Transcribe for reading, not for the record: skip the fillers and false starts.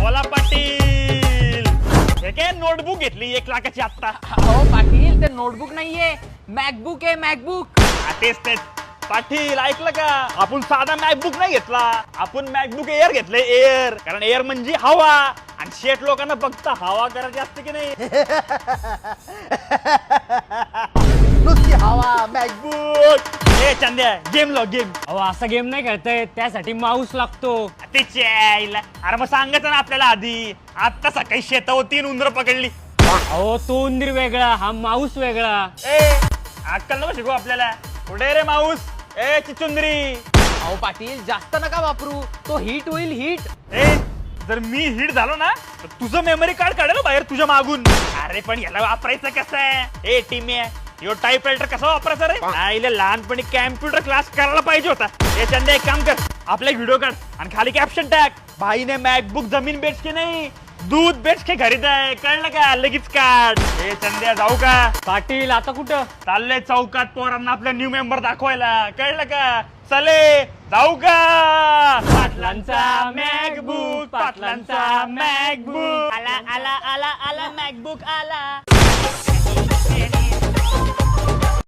बोला पाटील, हे काय नोटबुक घेतली 1 लाखाची आत्ता? हो पाटील, ते नोटबुक नाहीये, मॅकबुक आहे मॅकबुक. तेच पाटील, ऐकलं का? आपण साधा मॅकबुक नाही घेतला, आपण मॅकबुक एअर घेतलंय. एअर, कारण एअर म्हणजे हवा, आणि शेट लोकांना फक्त हवा करायची असते की नाही. नुसती हवा मॅकबुक. ए चंद्या, गेम लो गेम. अहो असा गेम नाही खेळताय, त्यासाठी माऊस लागतो. अरे मग सांगायचं ना आपल्याला आधी. आता सकाळी शेतावर 3 उंदरं पकडली. अहो तो उंदीर वेगळा, हा माऊस वेगळा. ए अक्कल नको शिकू आपल्याला. कुठे रे माऊस? ए चिचुंदरी. अहो पाटील, जास्त नका वापरू, तो हिट होईल हिट. ए जर मी हिट झालो ना तर तुझं मेमरी कार्ड काढेल बाहेर तुझ्या मागून. अरे पण याला वापरायचं कसं आहे? ए टीम्या, यो टाईप रायटर कसा वापरायचा रे? आईला लहानपणी कॅम्प्युटर क्लास करायला पाहिजे होता. ए चंद्या, एक काम कर, आपला व्हिडिओ काढ आणि खाली कॅप्शन टाक, भाईने मॅकबुक जमीन बेच के नाही, दूध बेच के खरीद आहे. कळलं का? लगेच काढ. ए चंद्या, जाऊ का? पाटील आता कुठं? चाललंय चौकात पोरांना आपला न्यू मेंबर दाखवायला. कळलं का? चले जाऊ का? पाटलांचा मॅकबुक, पाटलांचा मॅकबुक. आला आला आला आला मॅकबुक आला.